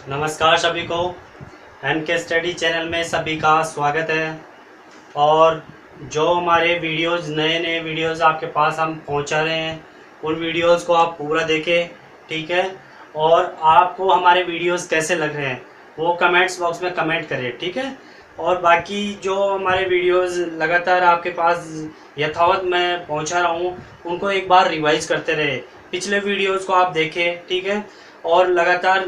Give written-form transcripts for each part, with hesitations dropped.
नमस्कार सभी को। एन के स्टडी चैनल में सभी का स्वागत है। और जो हमारे वीडियोस नए नए वीडियोस आपके पास हम पहुंचा रहे हैं, उन वीडियोस को आप पूरा देखें, ठीक है। और आपको हमारे वीडियोस कैसे लग रहे हैं वो कमेंट्स बॉक्स में कमेंट करें, ठीक है। और बाकी जो हमारे वीडियोस लगातार आपके पास यथावत मैं पहुंचा रहा हूं, उनको एक बार रिवाइज करते रहे। पिछले वीडियोस को आप देखें, ठीक है। और लगातार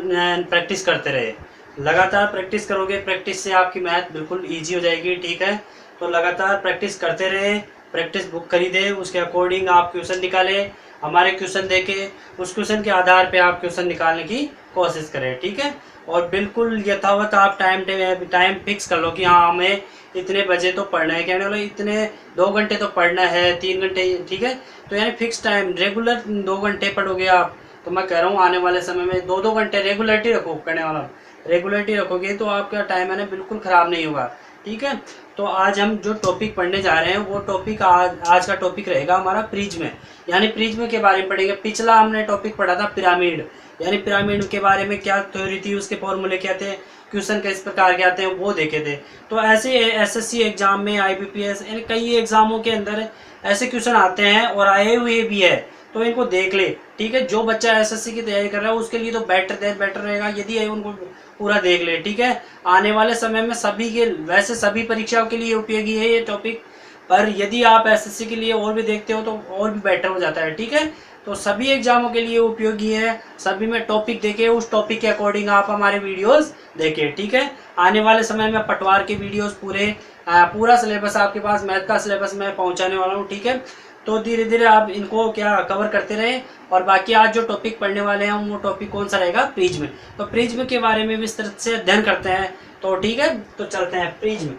प्रैक्टिस करते रहे। लगातार प्रैक्टिस करोगे, प्रैक्टिस से आपकी मैथ बिल्कुल ईजी हो जाएगी, ठीक है। तो लगातार प्रैक्टिस करते रहे। प्रैक्टिस बुक खरीदे, उसके अकॉर्डिंग आप क्वेश्चन निकाले, हमारे क्वेश्चन देखे, उस क्वेश्चन के आधार पे आप क्वेश्चन निकालने की कोशिश करें, ठीक है। और बिल्कुल यथावत आप टाइम फिक्स कर लो कि हाँ हमें इतने बजे तो पढ़ना है, कहने वाला इतने 2 घंटे तो पढ़ना है, 3 घंटे, ठीक है। तो यानी फिक्स टाइम, रेगुलर 2 घंटे पढ़ोगे आप, तो मैं कह रहा हूँ आने वाले समय में 2-2 घंटे रेगुलरिटी रखो, करने वाला रेगुलरिटी रखोगे तो आपका टाइम है ना बिल्कुल ख़राब नहीं होगा, ठीक है। तो आज हम जो टॉपिक पढ़ने जा रहे हैं वो टॉपिक आज का टॉपिक रहेगा हमारा प्रिज्म, यानी प्रिज्म के बारे में पढ़ेंगे। पिछला हमने टॉपिक पढ़ा था पिरामिड, यानी पिरामिड के बारे में क्या थ्योरी थी, उसके फॉर्मूले क्या थे, क्वेश्चन किस प्रकार के आते हैं वो देखे थे। तो ऐसे एसएससी एग्जाम में, आईबीपीएस, यानी कई एग्जामों के अंदर ऐसे क्वेश्चन आते हैं और आए हुए भी है, तो इनको देख ले, ठीक है। जो बच्चा एसएससी की तैयारी कर रहा है उसके लिए तो बेटर रहेगा यदि है उनको पूरा देख ले, ठीक है। आने वाले समय में सभी के, वैसे सभी परीक्षाओं के लिए उपयोगी है ये टॉपिक, पर यदि आप एसएससी के लिए और भी देखते हो तो और भी बेटर हो जाता है, ठीक है। तो सभी एग्जामों के लिए उपयोगी है, सभी में टॉपिक देखे, उस टॉपिक के अकॉर्डिंग आप हमारे वीडियोस देखें, ठीक है। आने वाले समय में पटवार के वीडियोस पूरा सिलेबस आपके पास, मैथ का सिलेबस मैं पहुंचाने वाला हूँ, ठीक है। तो धीरे धीरे आप इनको क्या कवर करते रहे। और बाकी आज जो टॉपिक पढ़ने वाले हैं वो टॉपिक कौन सा रहेगा, प्रिज्म। तो प्रिज्म के बारे में विस्तृत से अध्ययन करते हैं, तो ठीक है। तो चलते हैं प्रिज्म।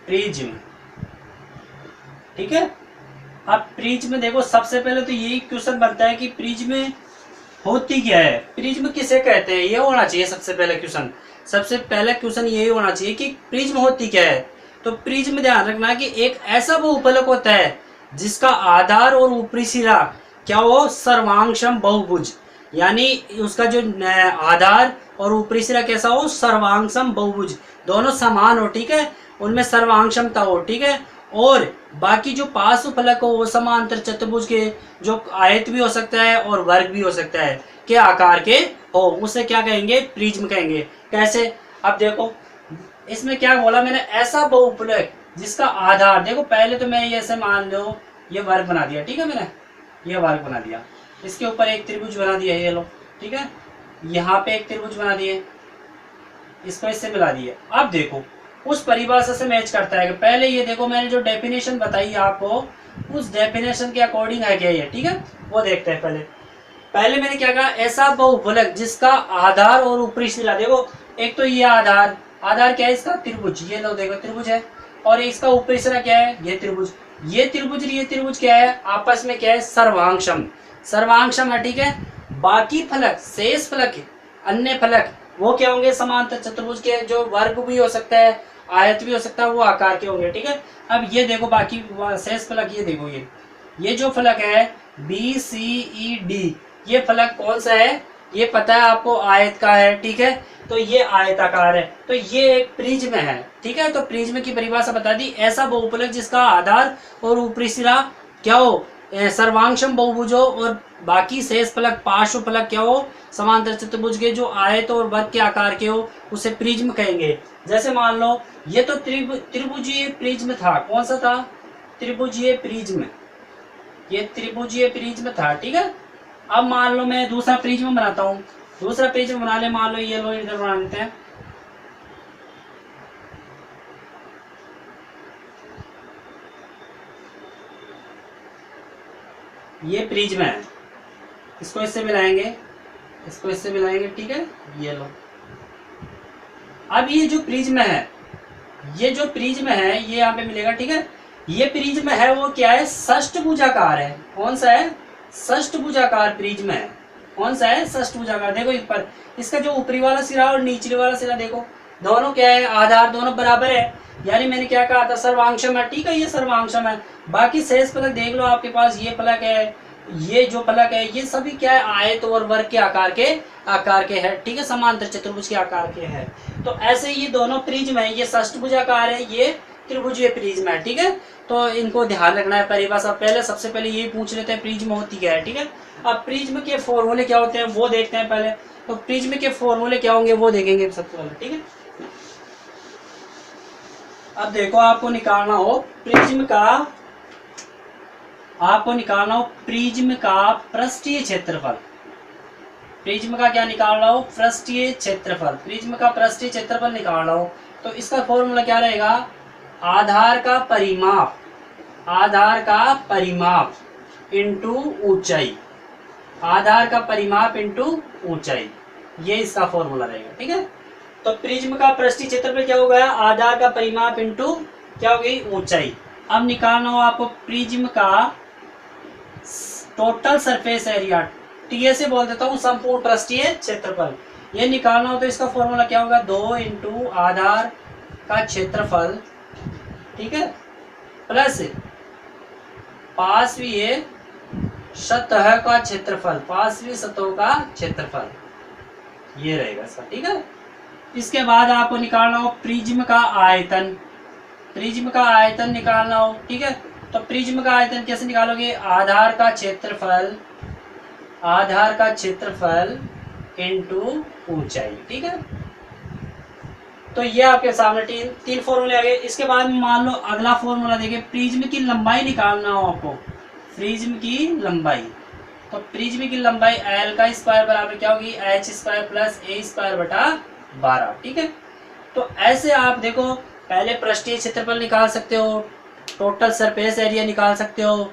प्रिज्म, ठीक है। अब प्रिज्म देखो, सबसे पहले तो यही क्वेश्चन बनता है कि प्रिज्म होती क्या है, प्रिज्म किसे कहते हैं, ये होना चाहिए सबसे पहले क्वेश्चन। सबसे पहला क्वेश्चन यही होना चाहिए कि प्रिज्म होती क्या है। तो प्रिज्म ध्यान रखना कि एक ऐसा बहुफलक होता है जिसका आधार और ऊपरी सिरा क्या हो, सर्वांगसम बहुभुज, यानी उसका जो आधार और ऊपरी सिरा कैसा हो, सर्वांगसम बहुभुज, दोनों समान हो, ठीक है, उनमें सर्वांगक्षमता हो, ठीक है। और बाकी जो पार्श्व फलक हो वो समांतर चतुर्भुज के, जो आयत भी हो सकता है और वर्ग भी हो सकता है, के आकार के हो, उसे क्या कहेंगे, प्रिज्म कहेंगे। कैसे, अब देखो इसमें क्या बोला मैंने, ऐसा बहुफलक जिसका आधार, देखो पहले तो मैं ये ऐसे मान लो ये वर्ग बना दिया, ठीक है, मैंने ये वर्ग बना दिया, इसके ऊपर एक त्रिभुज बना दिया, ये लो, ठीक है। यहाँ पे एक त्रिभुज बना दिए, इसको इससे मिला दिए। अब देखो उस परिभाषा से मैच करता है। पहले ये देखो मैंने जो डेफिनेशन बताई आपको, उस डेफिनेशन के अकॉर्डिंग है क्या ये, ठीक है, वो देखते हैं। पहले मैंने क्या कहा, ऐसा बहुफलक जिसका आधार और ऊपरी सिरा, देखो एक तो ये आधार क्या है इसका, त्रिभुज, ये लो देखो त्रिभुज है, और इसका ऊपरी सिरा क्या है, ये त्रिभुज। ये त्रिभुज क्या है, आपस में क्या है, सर्वांगसम है, ठीक है। बाकी फलक, शेष फलक, अन्य फलक वो क्या होंगे, समांतर चतुर्भुज के, जो वर्ग भी हो सकता है, आयत भी हो सकता है, वो आकार के होंगे, ठीक है। अब ये देखो बाकी शेष फलक, ये देखो ये जो फलक है BCED, ये फलक कौन सा है, ये पता है आपको, आयत का है, ठीक है। तो ये आयताकार है, तो ये एक प्रिज्म है, ठीक है। तो प्रिज्म की परिभाषा बता दी, ऐसा बहुफलक जिसका आधार और ऊपरी सिरा क्या हो, सर्वांगसम बहुभुज हो, और बाकी शेष फलक, पार्श्व फलक क्या हो, समांतर चतुर्भुज के, जो आयत और वर्ग के आकार के हो, उसे प्रिज्म कहेंगे। जैसे मान लो ये तो त्रिभुजीय प्रिज्म था, कौन सा था, त्रिभुजीय प्रिज्म, ये त्रिभुजीय प्रिज्म था, ठीक है। अब मान लो मैं दूसरा प्रिज्म बनाता हूँ, दूसरा प्रिज्म बना ले, मान लो ये लो, इधर बना लेते हैं, ये प्रिज्म है, इसको इससे मिलाएंगे, इसको इससे मिलाएंगे, ठीक है, ये लो। अब ये जो प्रिज्म है, ये यहाँ पे मिलेगा, ठीक है। ये प्रिज्म है वो क्या है, षष्ठभुजाकार है, कौन सा है, षष्ठभुजाकार प्रिज्म है, कौन सा है, षष्ठभुजाकार। देखो इस पर, इसका जो ऊपरी वाला सिरा और निचले वाला सिरा देखो, दोनों क्या है, आधार दोनों बराबर है, यानी मैंने क्या कहा था, सर्वांशम है, ठीक है, ये सर्वांशम है। बाकी शेष फलक देख लो, आपके पास ये फलक है, ये जो फलक है, ये सभी क्या है, आयत और वर्ग के आकार के है, ठीक है, समांतर चतुर्भुज के आकार के है। तो ऐसे ये दोनों प्रिज्म है, ये षष्ठभुजाकार है, ये त्रिभुजीय प्रिज्म है, ठीक है। तो इनको ध्यान रखना है परिभाषा। पहले सबसे पहले यही पूछ लेते हैं प्रिज्म होती क्या है, ठीक है। अब प्रिज्म के फॉर्मूले क्या होते हैं वो देखते हैं पहले। तो प्रिज्म के फॉर्मूले क्या होंगे वो देखेंगे सबसे पहले, ठीक है। अब देखो, आपको निकालना हो प्रिज्म का पृष्ठीय क्षेत्रफल। प्रिज्म का क्या निकालना हो, पृष्ठीय क्षेत्रफल। प्रिज्म का पृष्ठीय क्षेत्रफल निकालना हो तो इसका फॉर्मूला क्या रहेगा, आधार का परिमाप इंटू ऊंचाई, आधार का परिमाप इंटू ऊंचाई, ये इसका फॉर्मूला रहेगा, ठीक है। तो प्रिज्म का पृष्ठीय क्षेत्रफल क्या हो गया, आधार का परिमाप इंटू क्या हो गई, ऊंचाई। अब निकालना हो आपको प्रिज्म का टोटल सरफेस एरिया, टीए से बोल देता हूँ, संपूर्ण पृष्ठीय क्षेत्रफल। ये निकालना हो तो इसका फॉर्मूला क्या होगा, 2 इंटू आधार का क्षेत्रफल, ठीक है, प्लस पार्श्वीय सतह का क्षेत्रफल, पार्श्वीय सतहों का क्षेत्रफल, ये रहेगा इसका, ठीक है। इसके बाद आपको निकालना हो प्रिज्म का आयतन, प्रिज्म का आयतन निकालना हो, ठीक है। तो प्रिज्म का आयतन कैसे निकालोगे, आधार का क्षेत्रफल इंटू ऊंचाई, ठीक है। तो ये आपके सामने तीन फॉर्मूले आ गए। इसके बाद मान लो अगला फॉर्मूला देखिए, प्रिज्म की लंबाई निकालना हो आपको, प्रिज्म की लंबाई। तो प्रिज्म की लंबाई एल का स्क्वायर बराबर क्या होगी, एच स्क्वायर प्लस ए स्क्वायर बटा 12, ठीक है। तो ऐसे आप देखो, पहले पृष्ठीय क्षेत्रफल निकाल सकते हो, टोटल सरफेस एरिया निकाल सकते हो,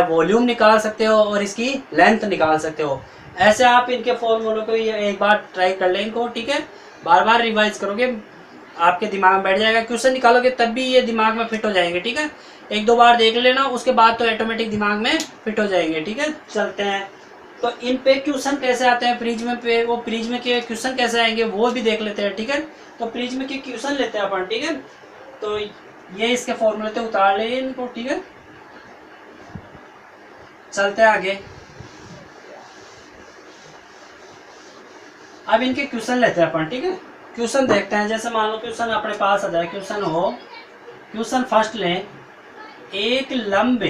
वॉल्यूम निकाल सकते हो और इसकी लेंथ निकाल सकते हो। ऐसे आप इनके फॉर्मूलों को एक बार ट्राई कर लें इनको, ठीक है। बार बार रिवाइज करोगे, आपके दिमाग में बैठ जाएगा, क्वेश्चन निकालोगे तब भी ये दिमाग में फिट हो जाएंगे, ठीक है। एक दो बार देख लेना, उसके बाद तो ऑटोमेटिक दिमाग में फिट हो जाएंगे, ठीक है। चलते हैं, तो इन पे क्वेश्चन कैसे आते हैं प्रिज्म पे, वो प्रिज्म के क्वेश्चन कैसे आएंगे वो भी देख लेते हैं, ठीक है। तो प्रिज्म के क्वेश्चन लेते हैं अपन, ठीक है। तो ये इसके फॉर्मूले तो उतार ले इनको, ठीक है। चलते हैं आगे, अब इनके क्वेश्चन लेते हैं अपन, ठीक है। क्वेश्चन देखते हैं, जैसे मान लो क्वेश्चन अपने पास आ जाए, क्वेश्चन फर्स्ट लें, एक लंब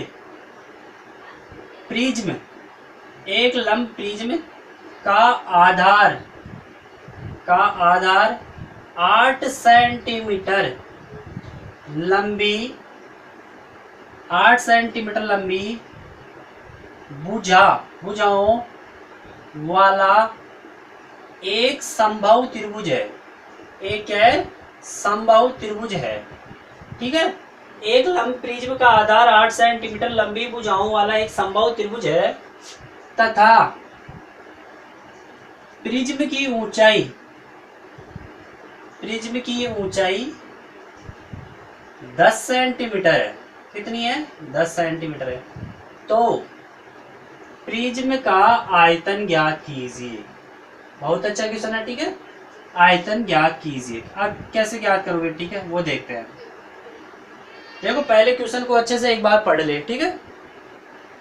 प्रिज्म का आधार 8 सेंटीमीटर लंबी भुजाओं वाला एक समबाहु त्रिभुज है, एक है समबाहु त्रिभुज है, ठीक है। एक लंब प्रिज्म का आधार 8 सेंटीमीटर लंबी भुजाओं वाला एक समबाहु त्रिभुज है तथा प्रिज्म की ऊंचाई 10 सेंटीमीटर है। कितनी है, 10 सेंटीमीटर है। तो प्रिज्म का आयतन ज्ञात कीजिए। बहुत अच्छा क्वेश्चन है, ठीक है। आयतन ज्ञात कीजिए। अब कैसे ज्ञात करोगे, ठीक है, वो देखते हैं। देखो, पहले क्वेश्चन को अच्छे से एक बार पढ़ ले, ठीक है।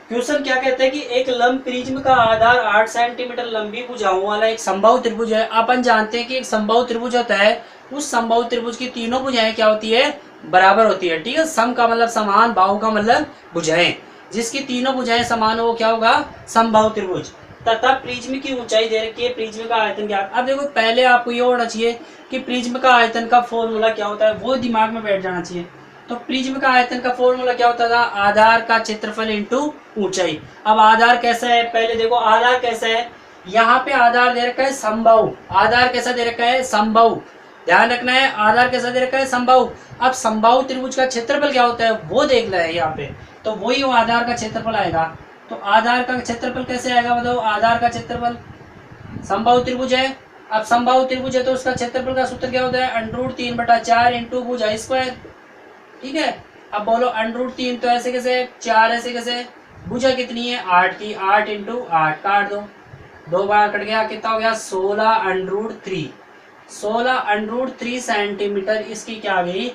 क्वेश्चन क्या कहते हैं कि एक लंब प्रिज्म का आधार 8 सेंटीमीटर लंबी भुजाओं वाला एक समबाहु त्रिभुज है। अपन जानते हैं कि एक समबाहु त्रिभुज होता है, उस समबाहु त्रिभुज की तीनों भुजाएं क्या होती है, बराबर होती है, ठीक है। सम का मतलब समान, बाहु का मतलब भुजाएं, जिसकी तीनों भुजाएं समान हो वो क्या होगा, समबाहु त्रिभुज। तथा प्रिज्म की ऊंचाई दे रखी है, प्रिज्म का आयतन ज्ञात। अब देखो, पहले आपको ये होना चाहिए कि प्रिज्म का आयतन का फॉर्मूला क्या होता है, वो दिमाग में बैठ जाना चाहिए। तो प्रिज्म का आयतन का फॉर्मूला क्या होता था, आधार का क्षेत्रफल इंटू ऊंचाई। अब आधार कैसा है, पहले देखो आधार कैसा है, यहाँ पे आधार दे रखा है समबाहु। आधार कैसा दे रखा है, समबाहु, ध्यान रखना है, आधार कैसा दे रखा है, समबाहु। अब समबाहु त्रिभुज का क्षेत्रफल क्या होता है वो देखना है यहाँ पे, तो वही वो आधार का क्षेत्रफल आएगा। तो आधार का क्षेत्रफल कैसे आएगा बताओ, आधार का क्षेत्रफल, समबाहु त्रिभुज है। अब समबाहु त्रिभुज है तो उसका क्षेत्रफल का सूत्र क्या होता है, √3/4 इंटू भुजा स्क्वायर, ठीक है। अब बोलो √3 तो ऐसे कैसे, 4 ऐसे कैसे, भुजा कितनी है 8 की, 8 इंटू 8 काट दो, 2 बार कट गया, कितना हो गया 16 √3 सेंटीमीटर इसकी क्या आ गई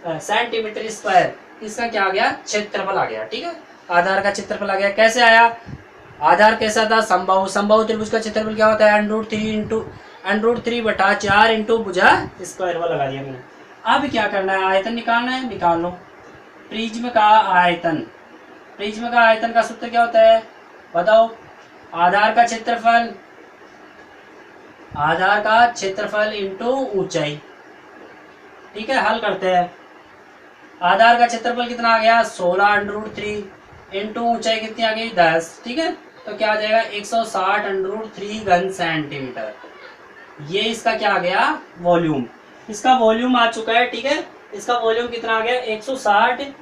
सेंटीमीटर स्क्वायर, इसका क्या आ गया, क्षेत्रफल आ गया। ठीक है, आधार का क्षेत्रफल आ गया। कैसे आया, आधार कैसा था, समबाहु, समबाहु त्रिभुज का क्षेत्रफल क्या होता है, √3 बटा 4 इंटू भुजा स्क्वायर, वो लगा दिया मैंने। अब क्या करना है, आयतन निकालना है, निकाल लो। प्रिज्म का आयतन, प्रिज्म का आयतन का सूत्र क्या होता है बताओ, आधार का क्षेत्रफल, आधार का क्षेत्रफल इंटू ऊंचाई। ठीक है, हल करते हैं। आधार का क्षेत्रफल कितना आ गया, 16 √3 इंटू ऊंचाई कितनी आ गई, 10। ठीक है, तो क्या आ जाएगा, 160 √3 घन सेंटीमीटर। ये इसका क्या आ गया, वॉल्यूम, इसका वॉल्यूम आ चुका है। ठीक है, इसका वॉल्यूम कितना आ गया, 160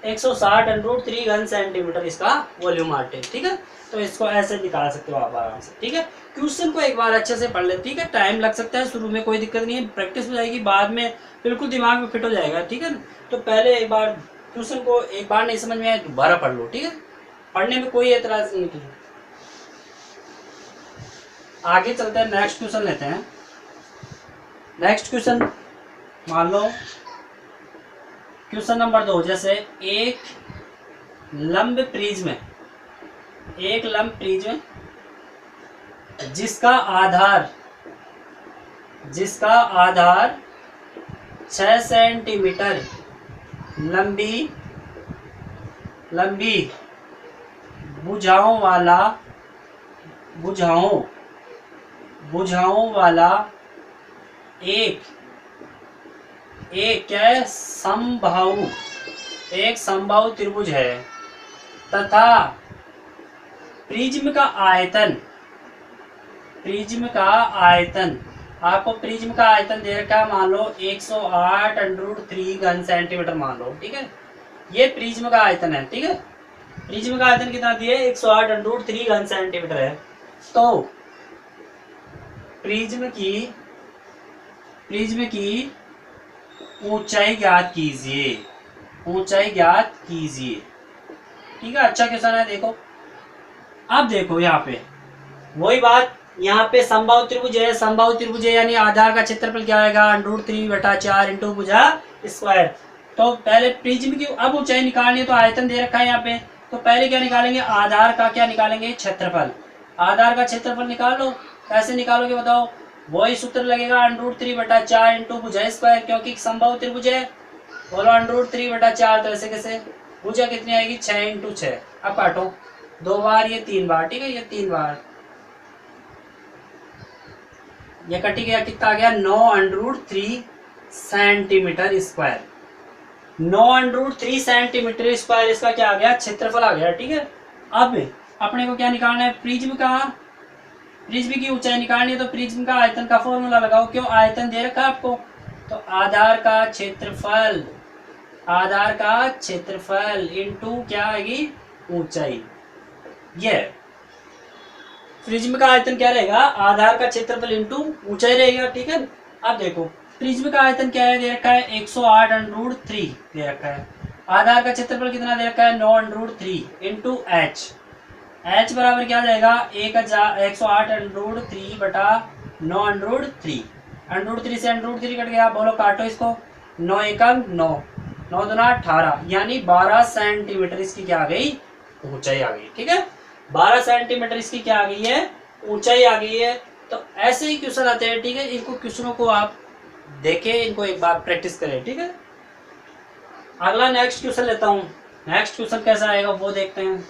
√3 घन सेंटीमीटर इसका वॉल्यूम आटे। ठीक है, तो इसको ऐसे निकाल सकते हो आप आराम से। ठीक है, क्वेश्चन को एक बार अच्छे से पढ़ ले। ठीक है, टाइम लग सकता है शुरू में, कोई दिक्कत नहीं है, प्रैक्टिस हो जाएगी, बाद में बिल्कुल दिमाग में फिट हो जाएगा। ठीक है, तो पहले एक बार क्वेश्चन को एक बार नहीं समझ में आया दोबारा पढ़ लो। ठीक है, पढ़ने में कोई एतराज नहीं है। आगे चलते हैं, नेक्स्ट क्वेश्चन लेते हैं। नेक्स्ट क्वेश्चन मान लो क्वेश्चन नंबर 2, जैसे एक लंब प्रिज्म, एक लंब प्रिज्म जिसका आधार 6 सेंटीमीटर लंबी भुजाओं वाला एक क्या है, समबाहु त्रिभुज है, तथा प्रिज्म का आयतन आपको प्रिज्म का आयतन दे रखा है, मान लो 108 √3 घन सेंटीमीटर मान लो। ठीक है, ये प्रिज्म का आयतन है। ठीक है, प्रिज्म का आयतन कितना दिया है, 108 √3 घन सेंटीमीटर है। तो प्रिज्म की ऊंचाई ज्ञात कीजिए, ठीक है, अच्छा क्वेश्चन है। देखो, अब देखो यहाँ पे वही बात, यहाँ पे समबाहु त्रिभुज है, यानी आधार का क्षेत्रफल क्या आएगा, √3 बटा 4 इंटू भुजा स्क्वायर। तो पहले प्रिज्म की अब ऊंचाई निकालनी है, तो आयतन दे रखा है यहाँ पे, तो पहले क्या निकालेंगे, आधार का क्या निकालेंगे, क्षेत्रफल। आधार का क्षेत्रफल निकाल लो। कैसे निकालोगे बताओ, वही सूत्र लगेगा, √3 बटा 4 इंटू भुजा स्क्वायर, क्योंकि समबाहु त्रिभुज है। बोलो √3 बटा 4, तो ऐसे कैसे, भुजा कितनी आएगी, 6 इंटू 6। अब काटो, 2 बार, ये 3 बार। ठीक है, ये 3 बार, ये कटी गया, कितना आ गया, 9 √3 सेंटीमीटर स्क्वायर। 9 √3 सेंटीमीटर स्क्वायर इसका क्या आ गया, क्षेत्रफल आ गया। ठीक है, अब अपने को क्या निकालना है, प्रिज्म की ऊंचाई निकालनी है, तो प्रिज्म का आयतन का फॉर्मूला लगाओ। क्यों, आयतन दे रखा है आपको, तो आधार का क्षेत्रफल इंटू क्या आएगी, ऊंचाई। ये प्रिज्म का आयतन क्या रहेगा, आधार का क्षेत्रफल इंटू ऊंचाई रहेगा। ठीक है, अब देखो प्रिज्म का आयतन क्या है, दे रखा है 108 √3 दे रखा है। आधार का क्षेत्रफल कितना दे रखा है, 9 √3 इंटू एच बराबर क्या जाएगा, 108 √3 बटा 9 √3। √3 से √3 कट गया, बोलो काटो इसको, 9 एकम 9, 9 दूना 18, यानी 12 सेंटीमीटर इसकी क्या आ गई, ऊंचाई आ गई। ठीक है, 12 सेंटीमीटर इसकी क्या आ गई है, ऊंचाई आ गई है। तो ऐसे ही क्वेश्चन आते हैं। ठीक है, इनको क्वेश्चनों को आप देखें, इनको एक बार प्रैक्टिस करें। ठीक है, अगला नेक्स्ट क्वेश्चन लेता हूं। नेक्स्ट क्वेश्चन कैसा आएगा वो देखते हैं।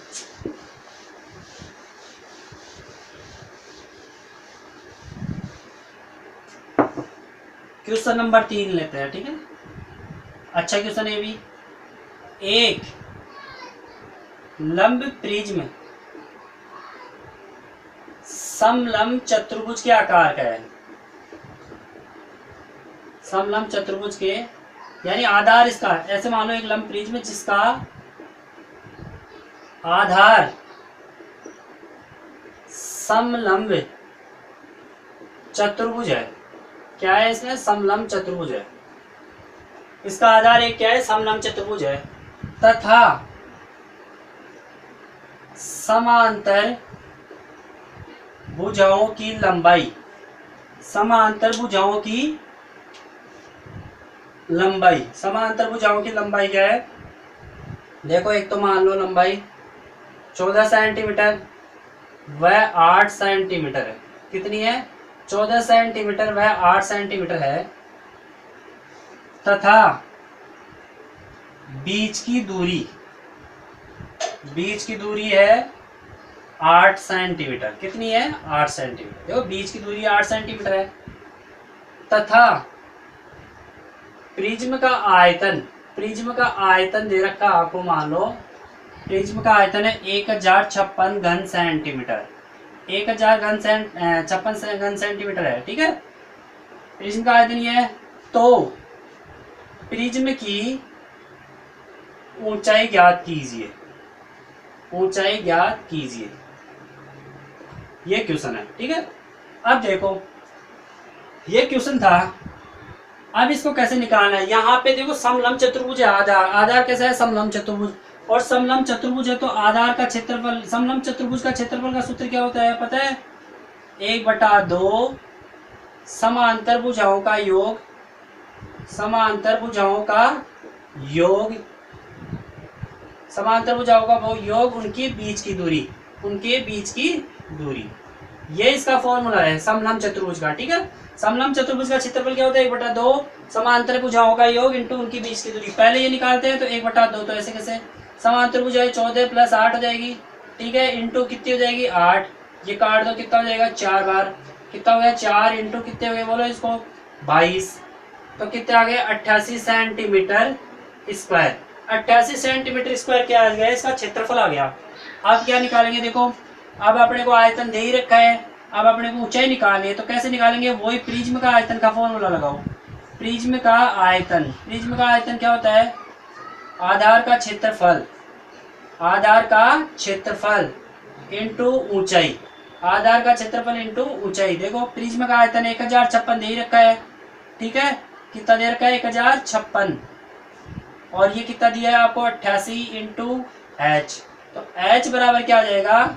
क्वेश्चन नंबर 3 लेते हैं। ठीक है, अच्छा क्वेश्चन है भी। एक लंब प्रिज्म समलंब चतुर्भुज के आकार का है, समलंब चतुर्भुज के, यानी आधार इसका, ऐसे मानो एक लंब प्रिज्म जिसका आधार समलंब चतुर्भुज है। क्या है इसमें, समलंब चतुर्भुज है, इसका आधार एक क्या है, समलंब चतुर्भुज है, तथा समांतर भुजाओं की लंबाई, समांतर भुजाओं की लंबाई क्या है? देखो एक तो मान लो लंबाई 14 सेंटीमीटर व 8 सेंटीमीटर है। कितनी है? 14 सेंटीमीटर व 8 सेंटीमीटर है, तथा बीच की दूरी है 8 सेंटीमीटर। कितनी है? 8 सेंटीमीटर। देखो बीच की दूरी 8 सेंटीमीटर है, तथा प्रिज्म का आयतन दे रखा आपको, मान लो प्रिज्म का आयतन है 1056 घन सेंटीमीटर। 1056 घन सेंटीमीटर है, ठीक है। प्रिज्म का आयतन ये है, तो प्रिज्म की ऊंचाई ज्ञात कीजिए। ये क्वेश्चन है, ठीक है। अब देखो ये क्वेश्चन था, अब इसको कैसे निकालना है? यहाँ पे देखो समलंब चतुर्भुज है, आधार कैसा है? समलंब चतुर्भुज। और समलंब चतुर्भुज है तो आधार का क्षेत्रफल, समलंब चतुर्भुज का क्षेत्रफल का सूत्र क्या होता है पता है? 1/2 समांतर भुजाओं का योग, समांतर भुजाओं का योग उनके बीच की दूरी। ये इसका फॉर्मूला है समलंब चतुर्भुज का, ठीक है। समलंब चतुर्भुज का क्षेत्रफल क्या होता है? 1/2 समांतर भुजाओं का योग इंटू उनकी बीच की दूरी। पहले ये निकालते हैं तो 1/2, तो ऐसे कैसे? समांतर भुजाएं 14 + 8 हो जाएगी, ठीक है, इंटू कितनी हो जाएगी? 8। ये काट दो, कितना हो जाएगा? 4 बार। कितना हो गया? 4 इंटू कितने हो गए बोलो इसको? 22। तो कितने आ गए? 88 सेंटीमीटर स्क्वायर। 88 सेंटीमीटर स्क्वायर क्या आ गया? इसका क्षेत्रफल आ गया। अब क्या निकालेंगे? देखो अब अपने को आयतन दे ही रखा है, अब अपने को ऊंचाई निकालनी है, तो कैसे निकालेंगे? वही प्रिज्म का आयतन का फॉर्मूला लगाओ। प्रिज्म का आयतन क्या होता है? आधार का क्षेत्रफल इंटू ऊंचाई। आधार का क्षेत्रफल इंटू ऊंचाई। देखो प्रिज्म का आयतन 1056 दे ही रखा है, ठीक है। कितना दे रखा है? 1056। और ये कितना दिया है आपको? 88 इंटू एच। तो एच बराबर क्या आ जाएगा?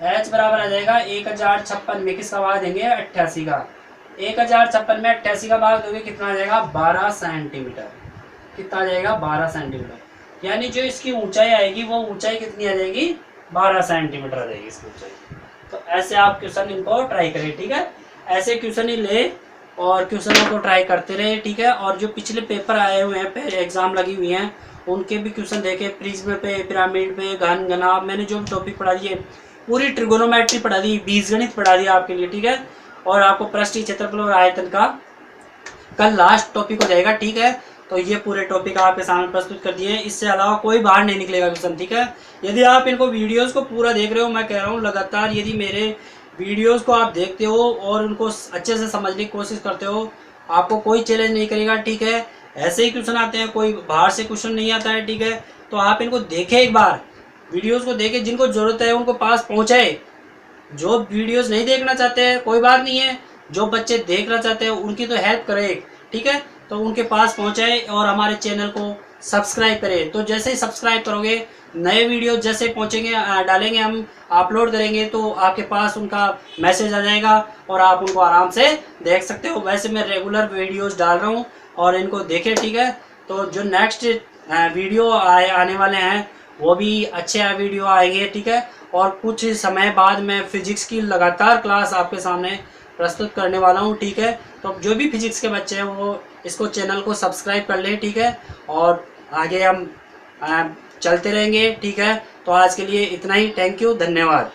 एच बराबर आ जाएगा 1056 में किसका भाग देंगे? 88 का। 1056 में 88 का भाग दोगे, कितना आ जाएगा? 12 सेंटीमीटर। कितना आ जाएगा? 12 सेंटीमीटर। यानी जो इसकी ऊंचाई आएगी वो ऊंचाई कितनी आ जाएगी? 12 सेंटीमीटर आ जाएगी इसकी ऊंचाई। तो ऐसे आप क्वेश्चन इनको ट्राई करें, ठीक है। ऐसे क्वेश्चन ही ले और क्वेश्चनों को ट्राई करते रहे, ठीक है। और जो पिछले पेपर आए हुए हैं, एग्जाम लगी हुई हैं, उनके भी क्वेश्चन देखे। प्रिज्म पे, पिरामिड पे, घन घनाभ, मैंने जो टॉपिक पढ़ा दिए, पूरी ट्रिगोनोमेट्री पढ़ा दी, बीजगणित पढ़ा दिया आपके लिए, ठीक है। और आपको पृष्ठीय क्षेत्रफल और आयतन का कल लास्ट टॉपिक हो जाएगा, ठीक है। तो ये पूरे टॉपिक आपके सामने प्रस्तुत कर दिए हैं, इससे अलावा कोई बाहर नहीं निकलेगा क्वेश्चन, ठीक है। यदि आप इनको वीडियोस को पूरा देख रहे हो, मैं कह रहा हूँ लगातार यदि मेरे वीडियोस को आप देखते हो और उनको अच्छे से समझने की कोशिश करते हो, आपको कोई चैलेंज नहीं करेगा, ठीक है। ऐसे ही क्वेश्चन आते हैं, कोई बाहर से क्वेश्चन नहीं आता है, ठीक है। तो आप इनको देखें, एक बार वीडियोस को देखें, जिनको ज़रूरत है उनको पास पहुँचाए। जो वीडियोस नहीं देखना चाहते हैं कोई बात नहीं है, जो बच्चे देखना चाहते हैं उनकी तो हेल्प करें, ठीक है। तो उनके पास पहुँचाए और हमारे चैनल को सब्सक्राइब करें। तो जैसे ही सब्सक्राइब करोगे, नए वीडियो जैसे पहुँचेंगे, डालेंगे, हम अपलोड करेंगे, तो आपके पास उनका मैसेज आ जाएगा और आप उनको आराम से देख सकते हो। वैसे मैं रेगुलर वीडियोस डाल रहा हूँ और इनको देखें, ठीक है। तो जो नेक्स्ट वीडियो आने वाले हैं वो भी अच्छे वीडियो आएंगे, ठीक है। और कुछ समय बाद मैं फिजिक्स की लगातार क्लास आपके सामने प्रस्तुत करने वाला हूँ, ठीक है। तो जो भी फिजिक्स के बच्चे हैं वो इसको चैनल को सब्सक्राइब कर लें, ठीक है। और आगे हम चलते रहेंगे, ठीक है। तो आज के लिए इतना ही। थैंक यू, धन्यवाद।